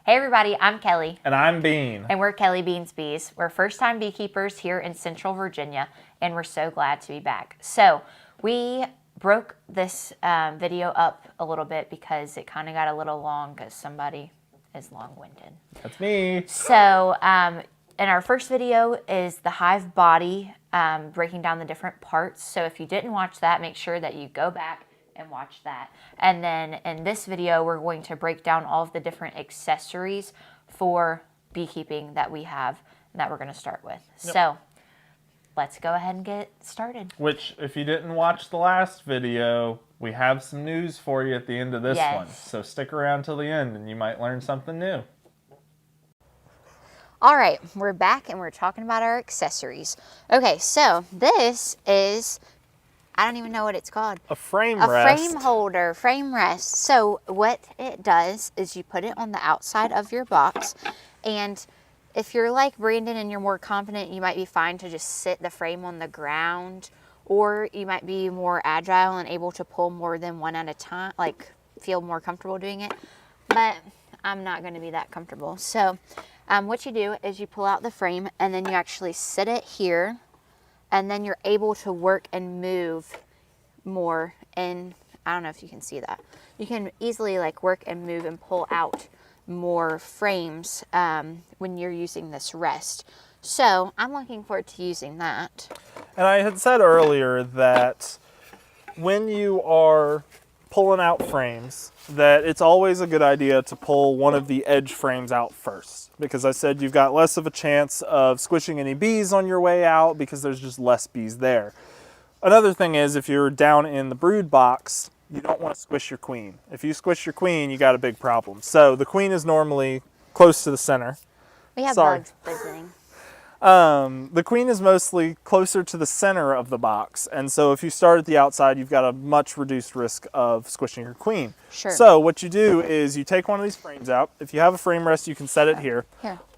Hey everybody, I'm Kelly. And I'm Bean. And we're Kelly Beans Bees. We're first-time beekeepers here in Central Virginia, and we're so glad to be back. So we broke this video up a little bit because it kind of got a little long because somebody is long-winded. That's me. So in our first video is the hive body, breaking down the different parts. So if you didn't watch that, make sure that you go back and watch that. And then in this video, we're going to break down all of the different accessories for beekeeping that we have and that we're going to start with. Yep. So let's go ahead and get started. Which, if you didn't watch the last video, we have some news for you at the end of this one. So stick around till the end and you might learn something new. All right, we're back and we're talking about our accessories. Okay, so this is, I don't even know what it's called. A frame rest. A frame holder, frame rest. So what it does is you put it on the outside of your box, and if you're like Brandon and you're more confident, you might be fine to just sit the frame on the ground, or you might be more agile and able to pull more than one at a time, like feel more comfortable doing it. But I'm not going to be that comfortable. So what you do is you pull out the frame and then you actually sit it here, and then you're able to work and move more. And I don't know if you can see that. You can easily like work and move and pull out more frames when you're using this rest. So I'm looking forward to using that. And I had said earlier that when you are pulling out frames, that it's always a good idea to pull one of the edge frames out first, because I said you've got less of a chance of squishing any bees on your way out because there's just less bees there. Another thing is, if you're down in the brood box, you don't want to squish your queen. If you squish your queen, you got a big problem. So the queen is normally close to the center. We have bugs visiting. The queen is mostly closer to the center of the box, and so if you start at the outside, you've got a much reduced risk of squishing your queen. Sure. So what you do is you take one of these frames out. If you have a frame rest, you can set it here.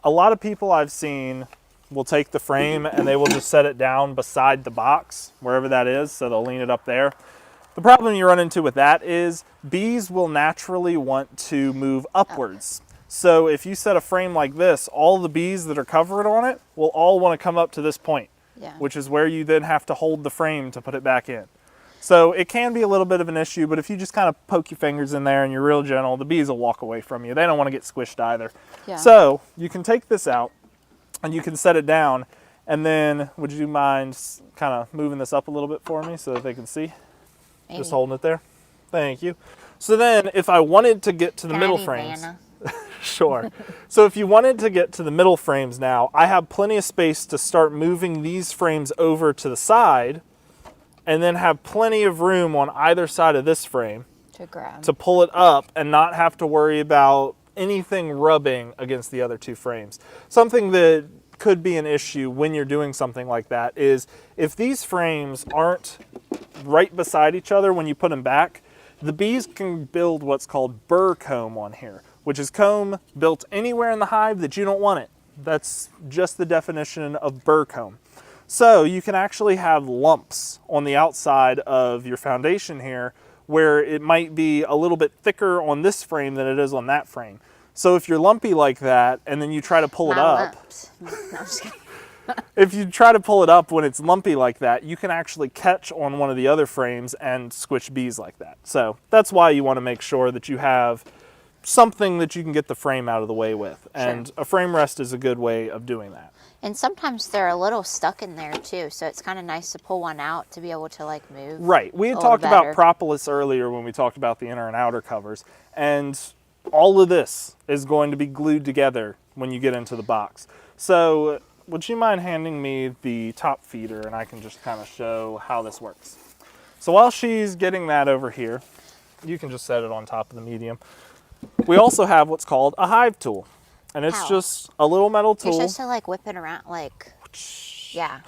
A lot of people I've seen will take the frame and they will just set it down beside the box, wherever that is, so they'll lean it up there. The problem you run into with that is bees will naturally want to move upwards. So if you set a frame like this, all the bees that are covered on it will all want to come up to this point, which is where you then have to hold the frame to put it back in. So it can be a little bit of an issue, but if you just kind of poke your fingers in there and you're real gentle, the bees will walk away from you. They don't want to get squished either. So you can take this out and you can set it down, and then would you mind kind of moving this up a little bit for me so that they can see? Maybe. Just holding it there. Thank you. So then if I wanted to get to the middle frames, sure. So if you wanted to get to the middle frames now, I have plenty of space to start moving these frames over to the side, and then have plenty of room on either side of this frame to pull it up and not have to worry about anything rubbing against the other two frames. Something that could be an issue when you're doing something like that is if these frames aren't right beside each other when you put them back, the bees can build what's called burr comb on here, which is comb built anywhere in the hive that you don't want it. That's just the definition of burr comb. So you can actually have lumps on the outside of your foundation here where it might be a little bit thicker on this frame than it is on that frame. So if you're lumpy like that and then you try to pull it up, if you try to pull it up when it's lumpy like that, you can actually catch on one of the other frames and squish bees like that. So that's why you want to make sure that you have something that you can get the frame out of the way with. And a frame rest is a good way of doing that. And sometimes they're a little stuck in there too, so it's kind of nice to pull one out to be able to like move. Right. We had talked about propolis earlier when we talked about the inner and outer covers, and all of this is going to be glued together when you get into the box. So would you mind handing me the top feeder and I can just kind of show how this works? So while she's getting that over here, you can just set it on top of the medium. We also have what's called a hive tool. And it's just a little metal tool. You're supposed to like whip it around, like, yeah.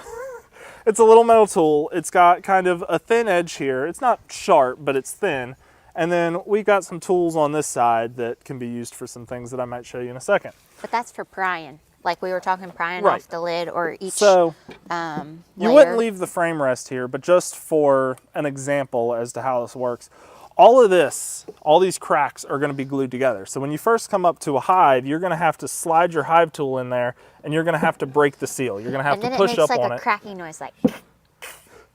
It's a little metal tool. It's got kind of a thin edge here. It's not sharp, but it's thin. And then we've got some tools on this side that can be used for some things that I might show you in a second. But that's for prying. Like we were talking prying off the lid or each So you wouldn't leave the frame rest here, but just for an example as to how this works. all of this, all these cracks are going to be glued together. So when you first come up to a hive, you're going to have to slide your hive tool in there, and you're going to have to break the seal. You're going to have to push up on it. And then it makes like a cracking noise, like.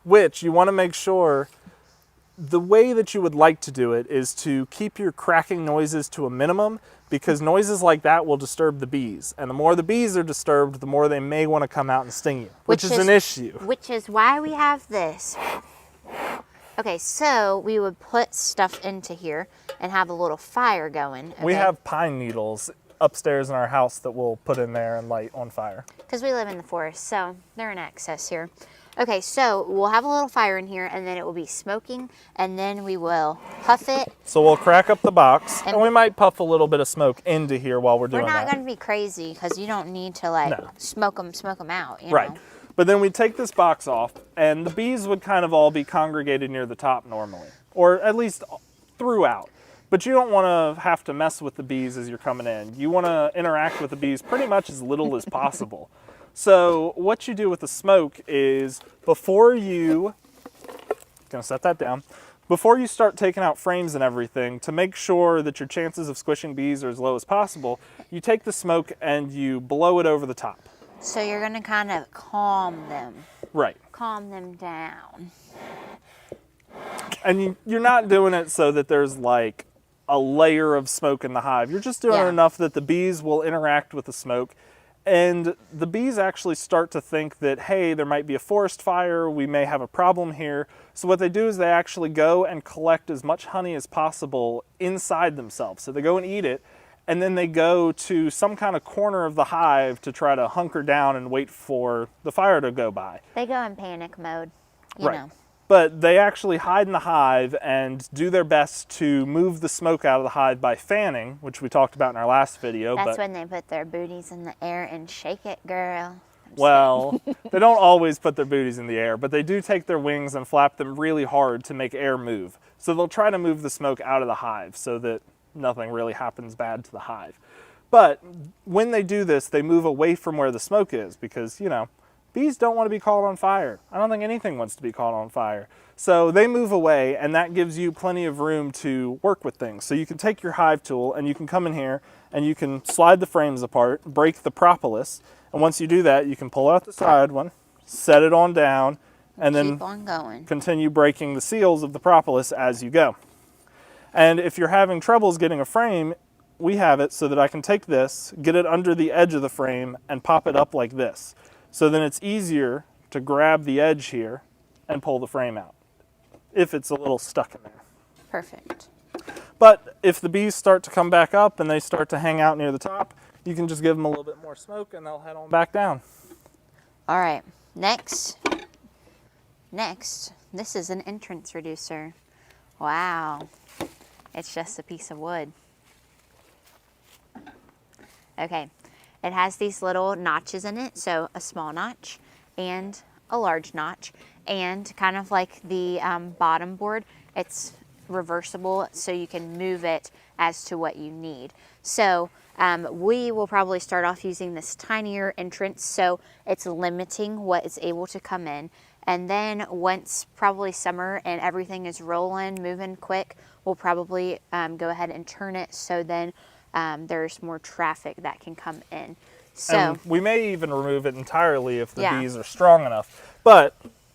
Which you want to make sure, the way that you would like to do it is to keep your cracking noises to a minimum, because noises like that will disturb the bees. And the more the bees are disturbed, the more they may want to come out and sting you, which is an issue. Which is why we have this. Okay, so we would put stuff into here and have a little fire going. Okay? We have pine needles upstairs in our house that we'll put in there and light on fire. Because we live in the forest, so they're in excess here. Okay, so we'll have a little fire in here, and then it will be smoking, and then we will puff it. So we'll crack up the box, and we might puff a little bit of smoke into here while we're doing that. We're not going to be crazy, because you don't need to, like, smoke them out, you right. know? But then we take this box off, and the bees would kind of all be congregated near the top normally, or at least throughout. But you don't want to have to mess with the bees as you're coming in. You want to interact with the bees pretty much as little as possible. So what you do with the smoke is, before you, gonna set that down, before you start taking out frames and everything, to make sure that your chances of squishing bees are as low as possible, you take the smoke and you blow it over the top. So you're gonna kind of calm them. Right. Calm them down. And you're not doing it so that there's like a layer of smoke in the hive. You're just doing it enough that the bees will interact with the smoke. And the bees actually start to think that, hey, there might be a forest fire, we may have a problem here. So what they do is they actually go and collect as much honey as possible inside themselves. So they go and eat it, and then they go to some kind of corner of the hive to try to hunker down and wait for the fire to go by. They go in panic mode, you know. But they actually hide in the hive and do their best to move the smoke out of the hive by fanning, which we talked about in our last video. That's when they put their booties in the air and shake it, girl. Well, they don't always put their booties in the air, but they do take their wings and flap them really hard to make air move. So they'll try to move the smoke out of the hive so that nothing really happens bad to the hive. But when they do this, they move away from where the smoke is because, you know, bees don't want to be caught on fire. I don't think anything wants to be caught on fire. So they move away, and that gives you plenty of room to work with things. So you can take your hive tool and you can come in here and you can slide the frames apart, break the propolis, and once you do that, you can pull out the side one, set it on down, and then keep on going. Continue breaking the seals of the propolis as you go. And if you're having troubles getting a frame, we have it so that I can take this, get it under the edge of the frame, and pop it up like this. So then it's easier to grab the edge here and pull the frame out if it's a little stuck in there. Perfect. But if the bees start to come back up and they start to hang out near the top, you can just give them a little bit more smoke and they'll head on back down. All right, next, this is an entrance reducer. Wow, it's just a piece of wood. Okay. It has these little notches in it, so a small notch and a large notch. And kind of like the bottom board, it's reversible, so you can move it as to what you need. So we will probably start off using this tinier entrance, so it's limiting what is able to come in. And then once probably summer and everything is rolling, moving quick, we'll probably go ahead and turn it so then there's more traffic that can come in. So and we may even remove it entirely if the bees are strong enough. But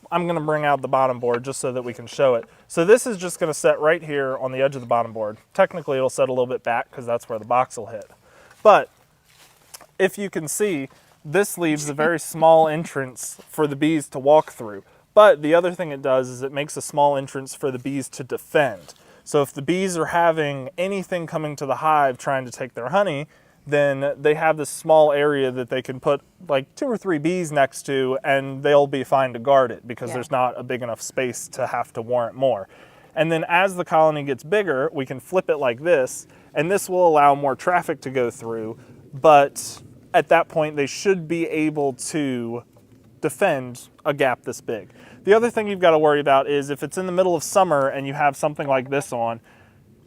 I'm going to bring out the bottom board just so that we can show it. So this is just going to set right here on the edge of the bottom board. Technically it'll set a little bit back because that's where the box will hit. But if you can see, this leaves a very small entrance for the bees to walk through. But the other thing it does is it makes a small entrance for the bees to defend. So if the bees are having anything coming to the hive trying to take their honey, then they have this small area that they can put like 2 or 3 bees next to and they'll be fine to guard it because there's not a big enough space to have to warrant more. And then as the colony gets bigger, we can flip it like this, and this will allow more traffic to go through, but at that point they should be able to defend a gap this big. The other thing you've got to worry about is if it's in the middle of summer and you have something like this on,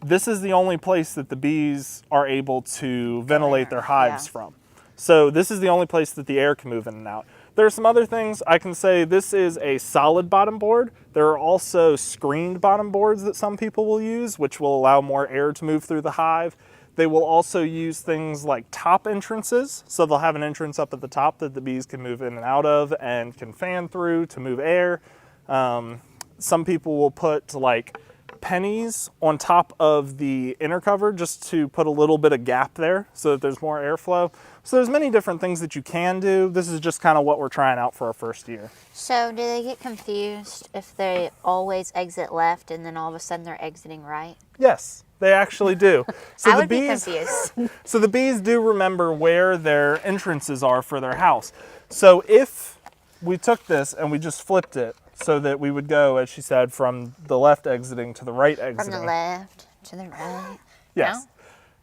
this is the only place that the bees are able to ventilate their hives from. So this is the only place that the air can move in and out. There are some other things I can say. This is a solid bottom board. There are also screened bottom boards that some people will use, which will allow more air to move through the hive. They will also use things like top entrances. So they'll have an entrance up at the top that the bees can move in and out of and can fan through to move air. Some people will put like pennies on top of the inner cover just to put a little bit of gap there so that there's more airflow. So there's many different things that you can do. This is just kind of what we're trying out for our first year. So do they get confused if they always exit left and then all of a sudden they're exiting right? Yes, they actually do. So I would be confused. So the bees do remember where their entrances are for their house. So if we took this and we just flipped it so that we would go, as she said, from the left exiting to the right exiting. From the left to the right. Yes. No?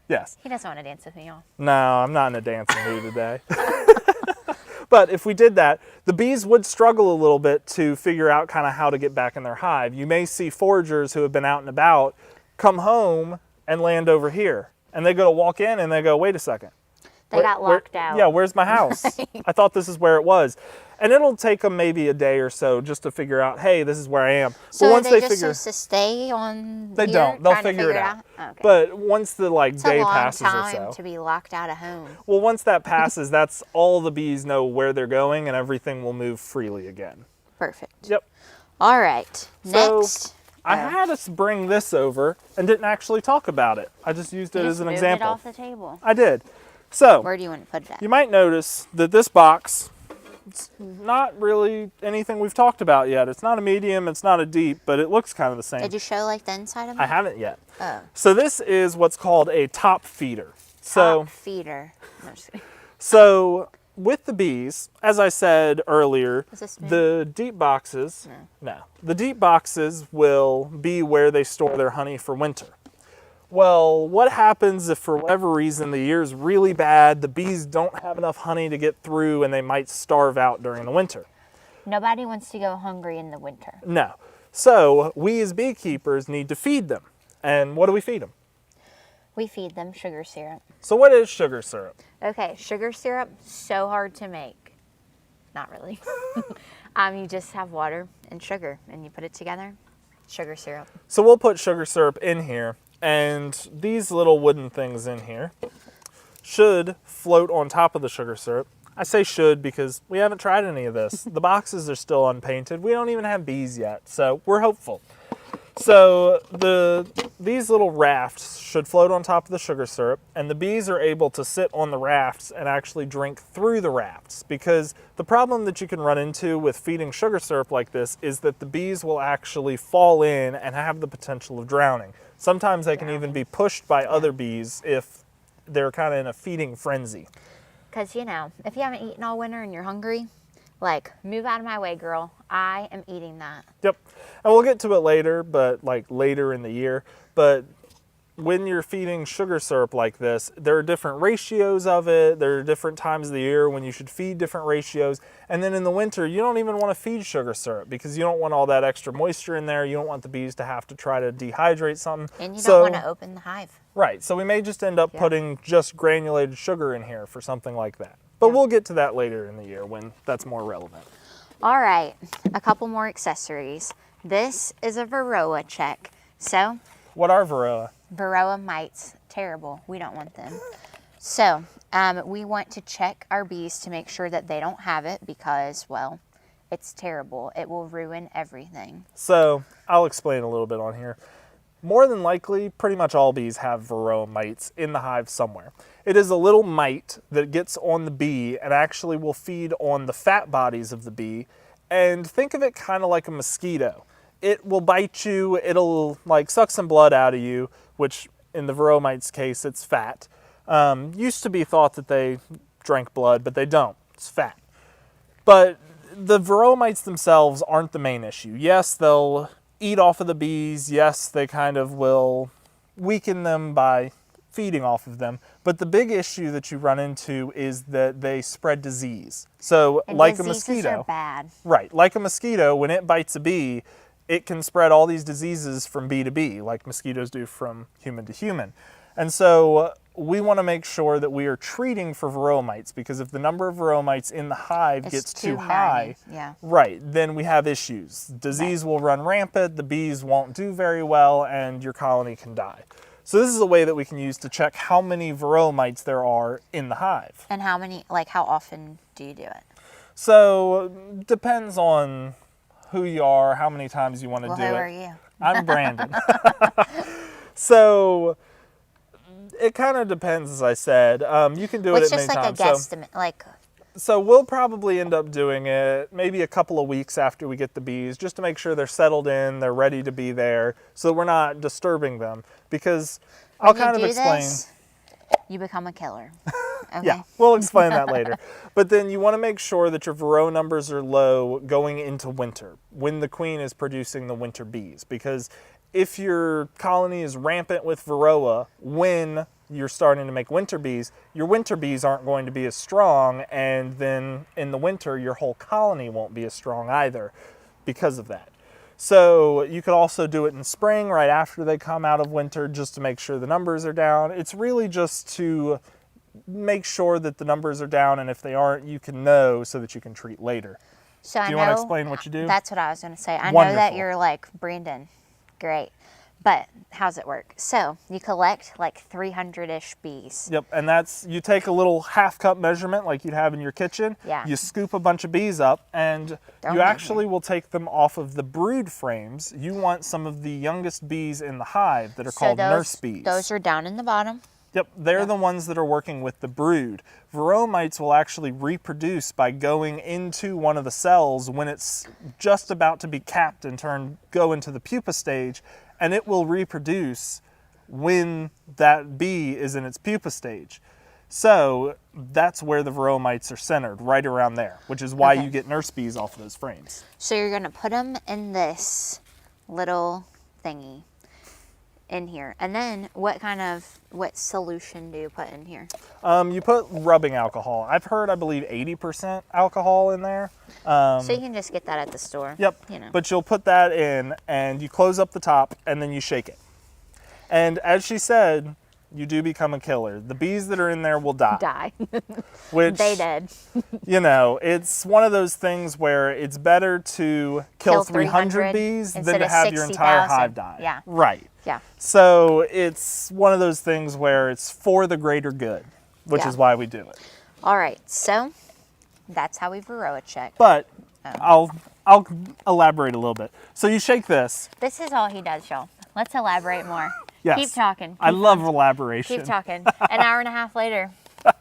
Yes. He doesn't want to dance with me, y'all. No, I'm not in a dancing mood today. But if we did that, the bees would struggle a little bit to figure out kind of how to get back in their hive. You may see foragers who have been out and about come home and land over here. And they go to walk in and they go, wait a second. They got locked out. Yeah, where's my house? I thought this is where it was. And it'll take them maybe a day or so just to figure out, hey, this is where I am. So but once are they they just supposed to stay on They here don't. They'll trying to figure it out. Oh, okay. But once the it's day a long passes time or so. to be locked out of home. Well, once that passes, that's all the bees know where they're going and everything will move freely again. Perfect. Yep. All right. So, Next. I had us bring this over and didn't actually talk about it. I just used it as an example. It off the table. I did. So, Where do you want to put it at? you might notice that this box, it's not really anything we've talked about yet. It's not a medium, it's not a deep, but it looks kind of the same. Did you show like the inside of it? I haven't yet. Oh. So this is what's called a top feeder. Top feeder. No, just kidding. So with the bees, as I said earlier, Is this new? the deep boxes, the deep boxes will be where they store their honey for winter. Well, what happens if for whatever reason the year's really bad, the bees don't have enough honey to get through and they might starve out during the winter? Nobody wants to go hungry in the winter. No. So we as beekeepers need to feed them. And what do we feed them? We feed them sugar syrup. So what is sugar syrup? Okay, sugar syrup, so hard to make. Not really. You just have water and sugar and you put it together. Sugar syrup. So we'll put sugar syrup in here, and these little wooden things in here should float on top of the sugar syrup. I say should because we haven't tried any of this. The boxes are still unpainted. We don't even have bees yet, so we're hopeful. So these little rafts should float on top of the sugar syrup, and the bees are able to sit on the rafts and actually drink through the rafts, because the problem that you can run into with feeding sugar syrup like this is that the bees will actually fall in and have the potential of drowning. Sometimes they can even be pushed by other bees if they're kind of in a feeding frenzy. Because, you know, if you haven't eaten all winter and you're hungry, like, move out of my way, girl. I am eating that. Yep. And we'll get to it later, but like later in the year. But when you're feeding sugar syrup like this, there are different ratios of it. There are different times of the year when you should feed different ratios. And then in the winter, you don't even want to feed sugar syrup because you don't want all that extra moisture in there. You don't want the bees to have to try to dehydrate something. And you don't want to open the hive. Right. So we may just end up putting just granulated sugar in here for something like that. But we'll get to that later in the year when that's more relevant. All right, a couple more accessories. This is a Varroa Check. So, what are Varroa? Varroa mites, terrible. We don't want them. So, we want to check our bees to make sure that they don't have it because, well, it's terrible. It will ruin everything. So, I'll explain a little bit on here. More than likely, pretty much all bees have Varroa mites in the hive somewhere. It is a little mite that gets on the bee and actually will feed on the fat bodies of the bee. And think of it kind of like a mosquito. It will bite you, it'll like suck some blood out of you, which in the Varroa mite's case, it's fat. Used to be thought that they drank blood, but they don't. It's fat. But the Varroa mites themselves aren't the main issue. Yes, they'll eat off of the bees. Yes, they kind of will weaken them by feeding off of them. But the big issue that you run into is that they spread disease. So and like a diseases mosquito. Are bad. Right. Like a mosquito, when it bites a bee, it can spread all these diseases from bee to bee, like mosquitoes do from human to human. And so we want to make sure that we are treating for varroa mites, because if the number of varroa mites in the hive gets too high, right, then we have issues. Disease will run rampant, the bees won't do very well, and your colony can die. So this is a way that we can use to check how many varroa mites there are in the hive. And how many, like how often do you do it? So depends on who you are, how many times you want to do it. Who are you? I'm Brandon. So it kind of depends, as I said. You can do it at many times. It's just like a guesstimate, So we'll probably end up doing it maybe a couple of weeks after we get the bees, just to make sure they're settled in, they're ready to be there, so that we're not disturbing them. Because I'll kind of explain. This, you become a killer. Okay. Yeah, we'll explain that later. But then you want to make sure that your varroa numbers are low going into winter, when the queen is producing the winter bees. Because if your colony is rampant with varroa when you're starting to make winter bees, your winter bees aren't going to be as strong, and then in the winter your whole colony won't be as strong either because of that. So you could also do it in spring right after they come out of winter, just to make sure the numbers are down. It's really just to make sure that the numbers are down, and if they aren't, you can know so that you can treat later. So do you want to explain what you do? That's what I was going to say. I Wonderful. know that you're like, Brandon, great. But how's it work? So you collect like 300-ish bees. Yep, and that's, you take a little half-cup measurement like you'd have in your kitchen. Yeah. You scoop a bunch of bees up, and you actually will take them off of the brood frames. You want some of the youngest bees in the hive that are called nurse bees. Those are down in the bottom. Yep, they're the ones that are working with the brood. Varroa mites will actually reproduce by going into one of the cells when it's just about to be capped and go into the pupa stage, and it will reproduce when that bee is in its pupa stage. So that's where the varroa mites are centered, right around there, which is why you get nurse bees off of those frames. So you're going to put them in this little thingy in here. And then what solution do you put in here? You put rubbing alcohol. I've heard, I believe, 80% alcohol in there. So you can just get that at the store. Yep, you know. But you'll put that in, and you close up the top, and then you shake it. And as she said, you do become a killer. The bees that are in there will die. Which, they dead. You know, it's one of those things where it's better to kill 300 bees than to have your entire hive die. Yeah. Right. Yeah. So it's one of those things where it's for the greater good, which is why we do it. All right, so that's how we Varroa check. But I'll elaborate a little bit. So you shake this. This is all he does, y'all. Let's elaborate more. Yes. Keep talking. I love elaboration. Keep talking. An hour and a half later,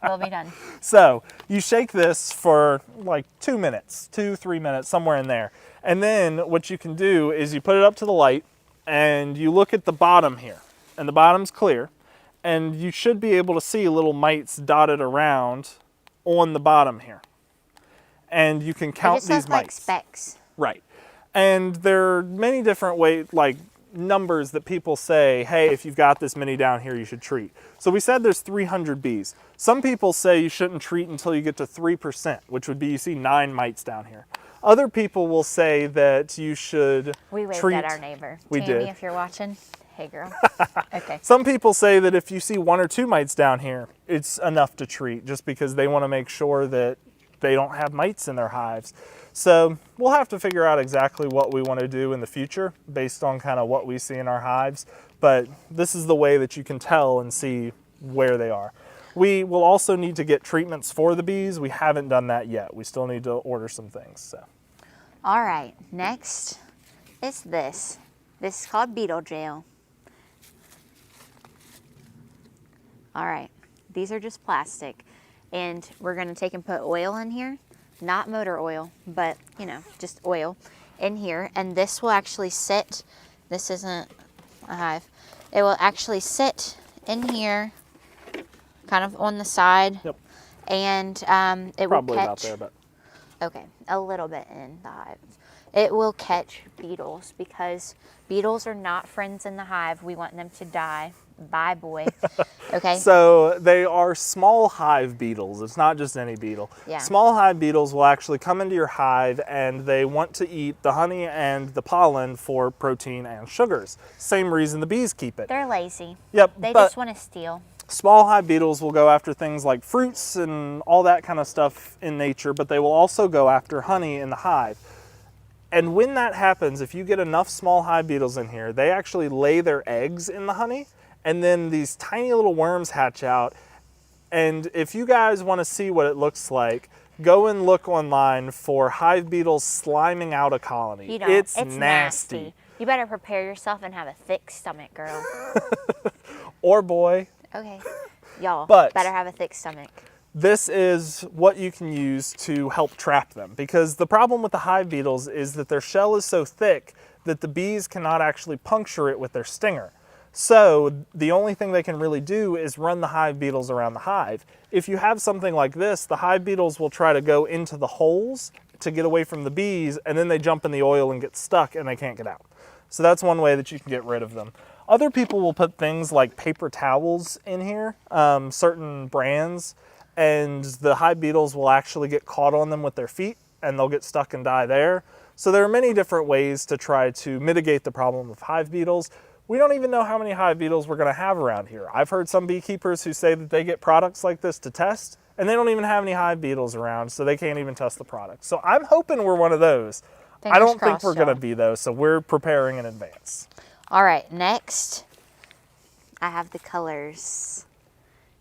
we'll be done. So you shake this for like 2 minutes, 2-3 minutes, somewhere in there. And then what you can do is you put it up to the light, and you look at the bottom here, and the bottom's clear, and you should be able to see little mites dotted around on the bottom here. And you can count these mites. Like specks. Right. And there are many different ways, like numbers that people say, hey, if you've got this many down here, you should treat. So we said there's 300 bees. Some people say you shouldn't treat until you get to 3%, which would be you see 9 mites down here. Other people will say that you should We waved treat. At our neighbor. We Tammy, did. If you're watching, hey girl. Okay. Some people say that if you see 1 or 2 mites down here, it's enough to treat, just because they want to make sure that they don't have mites in their hives. So we'll have to figure out exactly what we want to do in the future based on kind of what we see in our hives. But this is the way that you can tell and see where they are. We will also need to get treatments for the bees. We haven't done that yet. We still need to order some things. So. All right, next is this. This is called beetle gel. All right, these are just plastic. And we're gonna take and put oil in here. Not motor oil, but you know, just oil in here. And this will actually sit, this isn't a hive. It will actually sit in here, kind of on the side. Yep. And it Probably will catch. about there, but. Okay, a little bit in the hive. It will catch beetles because beetles are not friends in the hive. We want them to die. Bye, boy. Okay. So they are small hive beetles. It's not just any beetle. Yeah. Small hive beetles will actually come into your hive, and they want to eat the honey and the pollen for protein and sugars. Same reason the bees keep it. They're lazy. Yep. They but just want to steal. Small hive beetles will go after things like fruits and all that kind of stuff in nature, but they will also go after honey in the hive. And when that happens, if you get enough small hive beetles in here, they actually lay their eggs in the honey, and then these tiny little worms hatch out. And if you guys want to see what it looks like, go and look online for hive beetles sliming out a colony. You don't. It's nasty. nasty. You better prepare yourself and have a thick stomach, girl. Or boy. Okay. Y'all But better have a thick stomach. this is what you can use to help trap them, because the problem with the hive beetles is that their shell is so thick that the bees cannot actually puncture it with their stinger. So the only thing they can really do is run the hive beetles around the hive. If you have something like this, the hive beetles will try to go into the holes to get away from the bees, and then they jump in the oil and get stuck and they can't get out. So that's one way that you can get rid of them. Other people will put things like paper towels in here, certain brands, and the hive beetles will actually get caught on them with their feet and they'll get stuck and die there. So there are many different ways to try to mitigate the problem of hive beetles. We don't even know how many hive beetles we're going to have around here. I've heard some beekeepers who say that they get products like this to test, and they don't even have any hive beetles around, so they can't even test the product. So I'm hoping we're one of those. I don't think we're going to be, though, so we're preparing in advance. All right, next, I have the colors.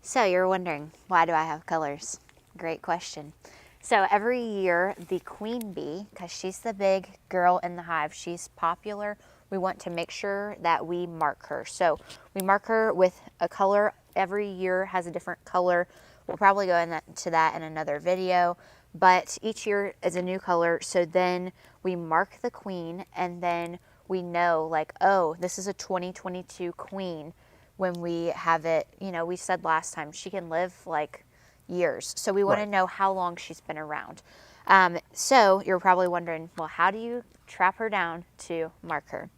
So you're wondering, why do I have colors? Great question. So every year, the queen bee, because she's the big girl in the hive, she's popular, we want to make sure that we mark her. So we mark her with a color. Every year has a different color. We'll probably go into that in another video, but each year is a new color. So then we mark the queen, and then we know, like, oh, this is a 2022 queen. When we have it, you know, we said last time she can live like years. So we want to know how long she's been around. So you're probably wondering, well, how do you trap her down to mark her?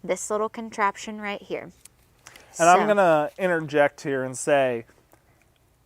This little contraption right here. And I'm going to interject here and say,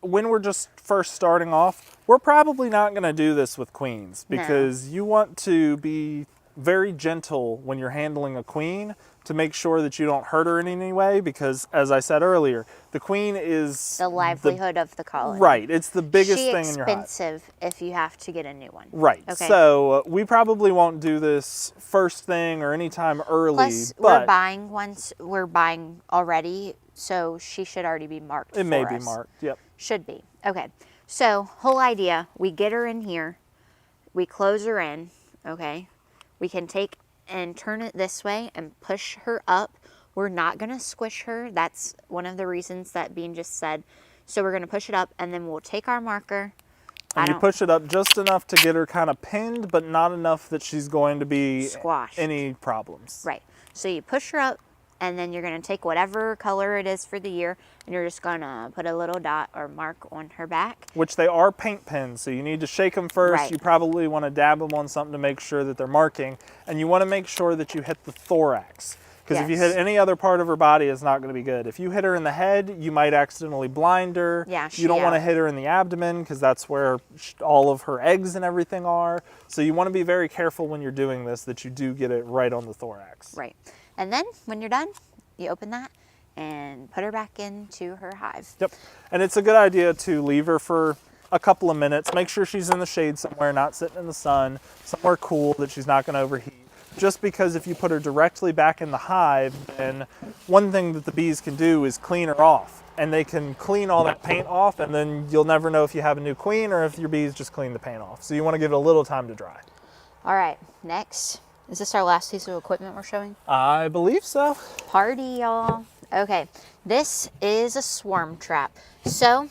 when we're just first starting off, we're probably not going to do this with queens, because you want to be very gentle when you're handling a queen to make sure that you don't hurt her in any way, because, as I said earlier, the queen is the livelihood of the colony. Right. It's the biggest thing in your hive. Expensive if you have to get a new one. Right. Okay. So we probably won't do this first thing or anytime early. Plus, we're buying ones. We're buying already, so she should already be marked. It may be marked. Yep. Should be. Okay. So whole idea: we get her in here, we close her in. Okay. We can take and turn it this way and push her up. We're not going to squish her. That's one of the reasons that Bean just said. So we're going to push it up, and then we'll take our marker. And you push it up just enough to get her kind of pinned, but not enough that she's going to be squashed. Any problems. Right. So you push her up, and then you're going to take whatever color it is for the year, and you're just going to put a little dot or mark on her back. Which they are paint pens, so you need to shake them first. Right. You probably want to dab them on something to make sure that they're marking, and you want to make sure that you hit the thorax. Because if you hit any other part of her body, it's not going to be good. If you hit her in the head, you might accidentally blind her. Yeah, you don't want to hit her in the abdomen, because that's where all of her eggs and everything are. So you want to be very careful when you're doing this, that you do get it right on the thorax. Right. And then when you're done, you open that and put her back into her hive. Yep. And it's a good idea to leave her for a couple of minutes. Make sure she's in the shade somewhere, not sitting in the sun, somewhere cool that she's not going to overheat. Just because if you put her directly back in the hive, then one thing that the bees can do is clean her off. And they can clean all that paint off, and then you'll never know if you have a new queen or if your bees just clean the paint off. So you want to give it a little time to dry. All right, next. Is this our last piece of equipment we're showing? I believe so. Party, y'all. Okay, this is a swarm trap. So,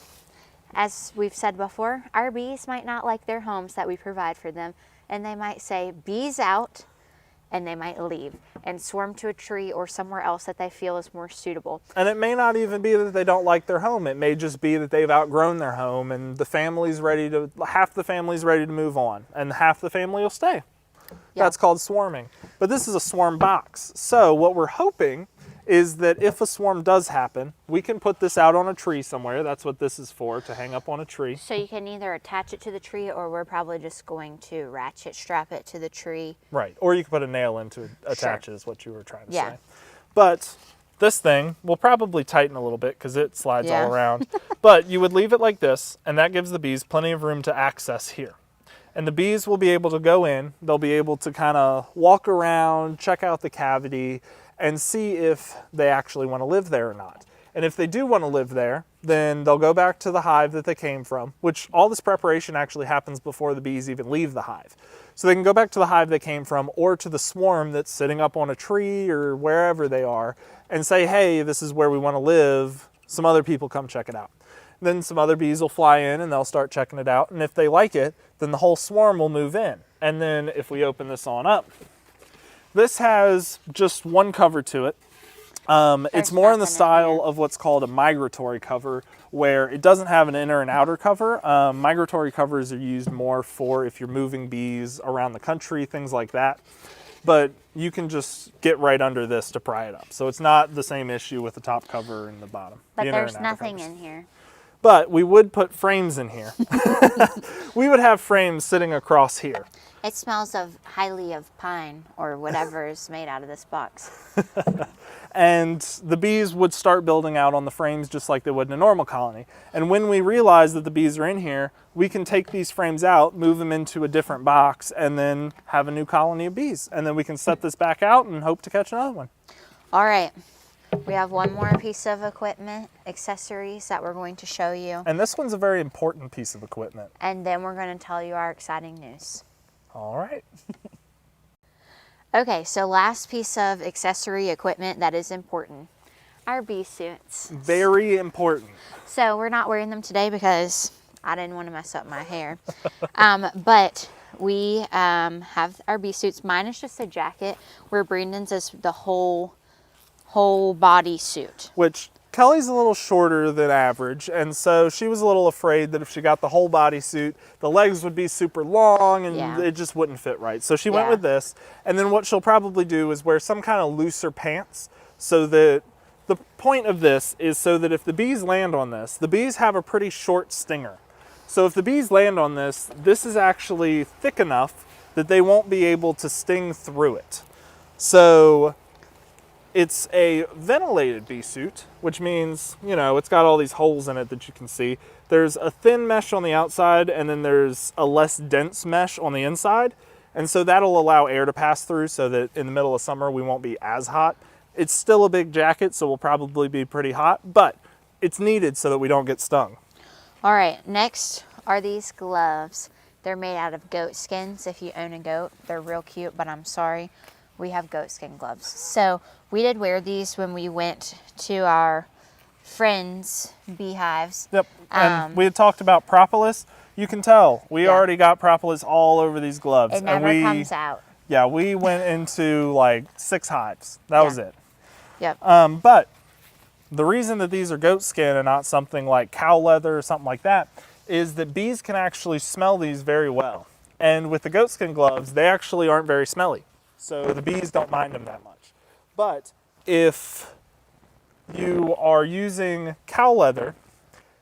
as we've said before, our bees might not like their homes that we provide for them, and they might say, bees out, and they might leave and swarm to a tree or somewhere else that they feel is more suitable. And it may not even be that they don't like their home. It may just be that they've outgrown their home and half the family's ready to move on, and half the family will stay. Yep. That's called swarming. But this is a swarm box. So what we're hoping is that if a swarm does happen, we can put this out on a tree somewhere. That's what this is for, to hang up on a tree. So you can either attach it to the tree, or we're probably just going to ratchet strap it to the tree. Right. Or you can put a nail in to attach it, is what you were trying to say. Yeah. But This thing will probably tighten a little bit because it slides Yeah. all around. But you would leave it like this, and that gives the bees plenty of room to access here. And the bees will be able to go in, they'll be able to kind of walk around, check out the cavity, and see if they actually want to live there or not. And if they do want to live there, then they'll go back to the hive that they came from, which all this preparation actually happens before the bees even leave the hive. So they can go back to the hive they came from or to the swarm that's sitting up on a tree or wherever they are and say, hey, this is where we want to live. Some other people come check it out. Then some other bees will fly in and they'll start checking it out. And if they like it, then the whole swarm will move in. And then if we open this on up, this has just one cover to it. It's more in the style of what's called a migratory cover, where it doesn't have an inner and outer cover. Migratory covers are used more for if you're moving bees around the country, things like that. But you can just get right under this to pry it up. So it's not the same issue with the top cover and the bottom. But the inner there's and outer nothing covers. in here. But we would put frames in here. We would have frames sitting across here. It smells highly of pine or whatever is made out of this box. And the bees would start building out on the frames just like they would in a normal colony. And when we realize that the bees are in here, we can take these frames out, move them into a different box, and then have a new colony of bees. And then we can set this back out and hope to catch another one. All right. We have one more piece of equipment, accessories that we're going to show you. And this one's a very important piece of equipment. And then we're going to tell you our exciting news. All right. Okay, so last piece of accessory equipment that is important, our bee suits. Very important. So we're not wearing them today because I didn't want to mess up my hair. But we have our bee suits. Mine is just a jacket, where Brandon's is the whole body suit. Which Kelly's a little shorter than average, and so she was a little afraid that if she got the whole body suit, the legs would be super long and it just wouldn't fit right. So she went with this, and then what she'll probably do is wear some kind of looser pants, so that the point of this is so that if the bees land on this, the bees have a pretty short stinger. So if the bees land on this, this is actually thick enough that they won't be able to sting through it. So it's a ventilated bee suit, which means, you know, it's got all these holes in it that you can see. There's a thin mesh on the outside, and then there's a less dense mesh on the inside. And so that'll allow air to pass through so that in the middle of summer, we won't be as hot. It's still a big jacket, so we'll probably be pretty hot, but it's needed so that we don't get stung. All right, next are these gloves. They're made out of goat skins. If you own a goat, they're real cute, but I'm sorry, we have goat skin gloves. So we did wear these when we went to our friends' beehives. Yep, and we had talked about propolis. You can tell, we already got propolis all over these gloves. It never comes out. Yeah, we went into like 6 hives. That was it. Yep. But the reason that these are goat skin and not something like cow leather or something like that is that bees can actually smell these very well. And with the goat skin gloves, they actually aren't very smelly. So the bees don't mind them that much. But if you are using cow leather,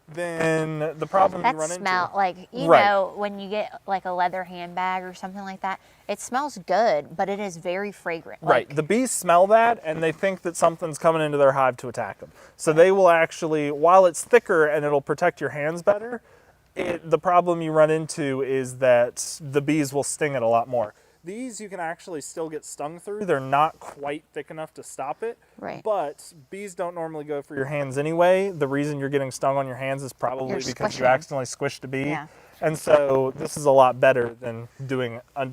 then the problem you run smell, into... like, you know, when you get like a leather handbag or something like that, it smells good, but it is very fragrant. Right. The bees smell that, and they think that something's coming into their hive to attack them. So they will actually, while it's thicker and it'll protect your hands better, the problem you run into is that the bees will sting it a lot more. These you can actually still get stung through. They're not quite thick enough to stop it. Right. But bees don't normally go for your hands anyway. The reason you're getting stung on your hands is probably because you accidentally squished a bee. Yeah. And so this is a lot better than doing a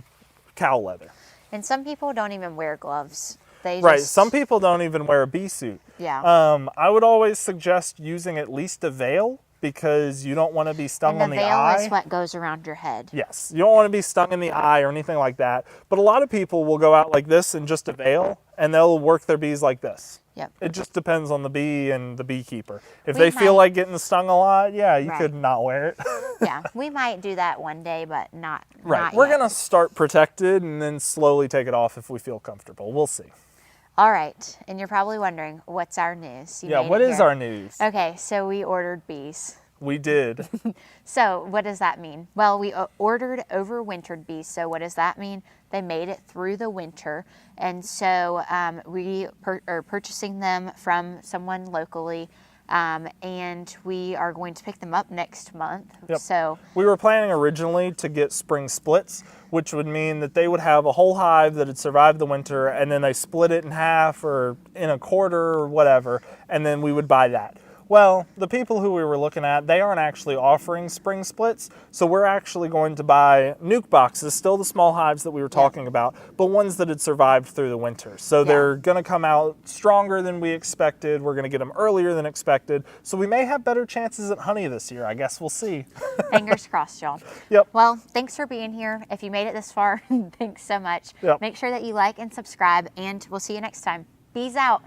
cow leather. And some people don't even wear gloves. They just... Right. Some people don't even wear a bee suit. Yeah. I would always suggest using at least a veil, because you don't want to be stung on the eye. And the veil is what goes around your head. Yes, you don't want to be stung in the eye or anything like that. But a lot of people will go out like this in just a veil, and they'll work their bees like this. Yep. It just depends on the bee and the beekeeper. If they feel like getting stung a lot, yeah, you could not wear it. Yeah, we might do that one day, but not Right. Not We're yet. going to start protected and then slowly take it off if we feel comfortable. We'll see. All right, and you're probably wondering, what's our news? Yeah, what is our news? Okay, so we ordered bees. We did. So what does that mean? Well, we ordered overwintered bees. So what does that mean? They made it through the winter. And so we are purchasing them from someone locally. And we are going to pick them up next month. Yep. So we were planning originally to get spring splits, which would mean that they would have a whole hive that had survived the winter, and then they split it in half or in a quarter or whatever, and then we would buy that. Well, the people who we were looking at, they aren't actually offering spring splits, so we're actually going to buy nuke boxes, still the small hives that we were talking about, but ones that had survived through the winter. So they're going to come out stronger than we expected. We're going to get them earlier than expected, so we may have better chances at honey this year. I guess we'll see. Fingers crossed, y'all. Yep. Well, thanks for being here. If you made it this far, thanks so much. Yep. Make sure that you like and subscribe, and we'll see you next time. Bees out.